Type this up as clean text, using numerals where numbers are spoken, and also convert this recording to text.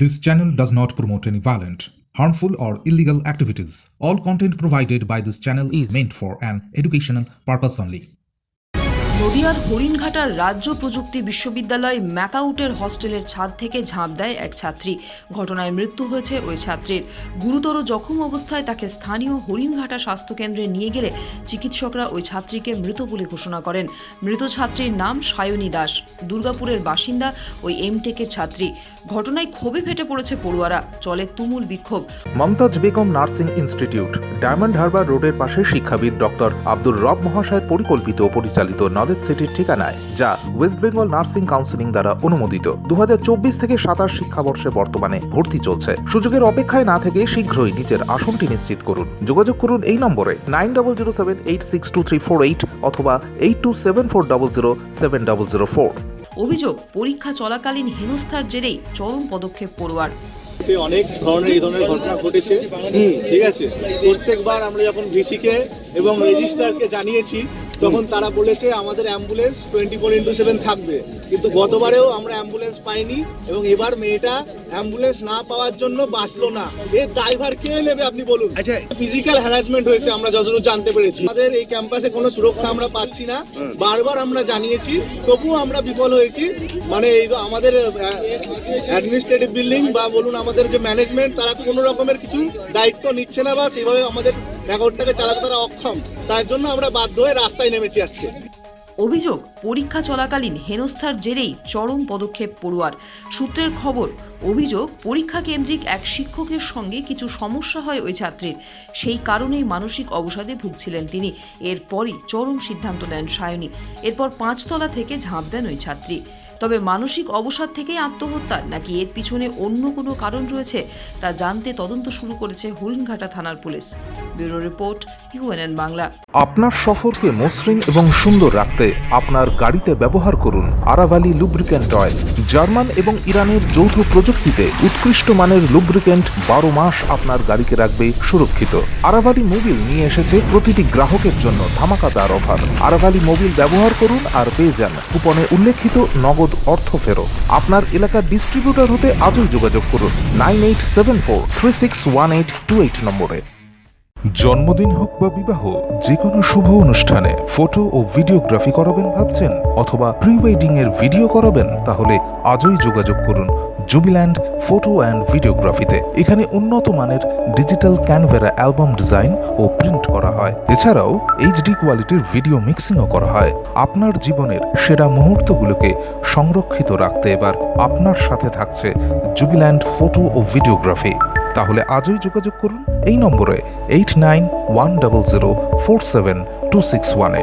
This channel does not promote any violent, harmful, or illegal activities. All content provided by this channel is meant for an educational purpose only. নদিয়ার হরিণঘাটার রাজ্য প্রযুক্তি বিশ্ববিদ্যালয় ম্যাকাউটের হস্টেলের ছাদ থেকে ঝাঁপ দেয় এক ছাত্রী। ঘটনায় মৃত্যু হয়েছে ওই ছাত্রীর। গুরুতর জখম অবস্থায় তাকে স্থানীয় হরিণঘাটা স্বাস্থ্যকেন্দ্রে নিয়ে গেলে চিকিৎসকরা ওই ছাত্রীকে মৃত বলে ঘোষণা করেন। মৃত ছাত্রীর নাম সায়নী দাস, দুর্গাপুরের বাসিন্দা, ওই এমটেকের ছাত্রী। ঘটনায় ক্ষোভে ফেটে পড়েছে পড়ুয়ারা, চলে তুমুল বিক্ষোভ। মমতাজ বেগম নার্সিং ইনস্টিটিউট, ডায়মন্ড হারবার রোডের পাশে শিক্ষাবিদ ডক্টর আব্দুর রব মহাশয়ের পরিকল্পিত ও পরিচালিত নলেজ সিটির ঠিকানায়, যা ওয়েস্ট বেঙ্গল নার্সিং কাউন্সিলিং দ্বারা অনুমোদিত। 2024 থেকে 27 শিক্ষাবর্ষে বর্তমানে ভর্তি চলছে। সুযোগের অপেক্ষায় না থেকে শীঘ্রই নিজের আসনটি নিশ্চিত করুন। যোগাযোগ করুন এই নম্বরে 9007862348 অথবা 8274007004। অভিযোগ, পরীক্ষা চলাকালীন হেনস্থার জেরেই চরম পদক্ষেপ পড়ুয়ার। অনেক ধরনের এই ধরনের ঘটনা ঘটেছে, ঠিক আছে। প্রত্যেকবার আমরা যখন ভিসিকে এবং রেজিস্ট্রারকে জানিয়েছি তখন তারা বলেছে আমাদের অ্যাম্বুলেন্স 24x7 থাকবে, কিন্তু গতবারেও আমরা অ্যাম্বুলেন্স পাইনি এবং এবার মেয়েটা অ্যাম্বুলেন্স না পাওয়ার জন্য বাঁচলো না। এর ড্রাইভার কে নেবে আপনি বলুন? আচ্ছা, ফিজিক্যাল হ্যারাসমেন্ট হয়েছে আমরা যতদূর জানতে পেরেছি। আমাদের এই ক্যাম্পাসে কোনো সুরক্ষা আমরা পাচ্ছি না, বারবার আমরা জানিয়েছি, তবুও আমরা বিফল হয়েছি। মানে এই আমাদের অ্যাডমিনিস্ট্রেটিভ বিল্ডিং বা বলুন আমাদের যে ম্যানেজমেন্ট, তারা কোনো রকমের কিছু দায়িত্ব নিচ্ছে না বা সেভাবে আমাদের ম্যাকাউটটাকে চালাতে তারা অক্ষম। তার জন্য আমরা বাধ্য হয়ে রাস্তায় নেমেছি আজকে। অভিযোগ, পরীক্ষা চলাকালীন হেনস্থার জেরেই চরম পদক্ষেপ পড়ুয়ার। সূত্রের খবর, অভিযোগ, পরীক্ষা কেন্দ্রিক এক শিক্ষকের সঙ্গে কিছু সমস্যা হয় ওই ছাত্রীর। সেই কারণেই মানসিক অবসাদে ভুগছিলেন তিনি। এরপরই চরম সিদ্ধান্ত নেন সায়নী। এরপর 5 তলা থেকে ঝাঁপ দেন ওই ছাত্রী। তবে মানসিক অবসাদ থেকেই আত্মহত্যা নাকি এর পিছনে অন্য কোনো কারণ রয়েছে তা জানতে তদন্ত শুরু করেছে হরিণঘাটা থানার police. Bureau report, UNN Bangla. আপনার সফরকে মসৃণ এবং সুন্দর রাখতে আপনার গাড়িতে ব্যবহার করুন আরাভালি লুব্রিক্যান্ট অয়েল। জার্মান এবং ইরানের যৌথ প্রযুক্তিতে উৎকৃষ্ট মানের লুব্রিক্যান্ট 12 মাস আপনার গাড়িকে রাখবে সুরক্ষিত। আরাভালি মোবিল নিয়ে এসেছে প্রতিটি গ্রাহকের জন্য ধামাকাদার অফার। আরাভালি মোবিল ব্যবহার করুন আর পেয়ে যান কুপনে উল্লেখিত নগদ অর্থ ফেরত। আপনার এলাকার ডিস্ট্রিবিউটর হতে আজই যোগাযোগ করুন 9874361828 নম্বরে। জন্মদিন হোক বা বিবাহ, যে কোনো শুভ অনুষ্ঠানে ফটো ও ভিডিওগ্রাফি করাবেন ভাবছেন, অথবা প্রি ওয়েডিং এর ভিডিও করাবেন, তাহলে আজই যোগাযোগ করুন জুবিল্যান্ড ফটো অ্যান্ড ভিডিওগ্রাফিতে। এখানে উন্নত মানের ডিজিটাল ক্যানভেরা অ্যালবাম ডিজাইন ও প্রিন্ট করা হয়। এছাড়াও এইচডি কোয়ালিটির ভিডিও মিক্সিংও করা হয়। আপনার জীবনের সেরা মুহূর্তগুলোকে সংরক্ষিত রাখতে এবার আপনার সাথে থাকছে জুবিল্যান্ড ফটো ও ভিডিওগ্রাফি। তাহলে আজই যোগাযোগ করুন এই নম্বরে 8910047261-এ।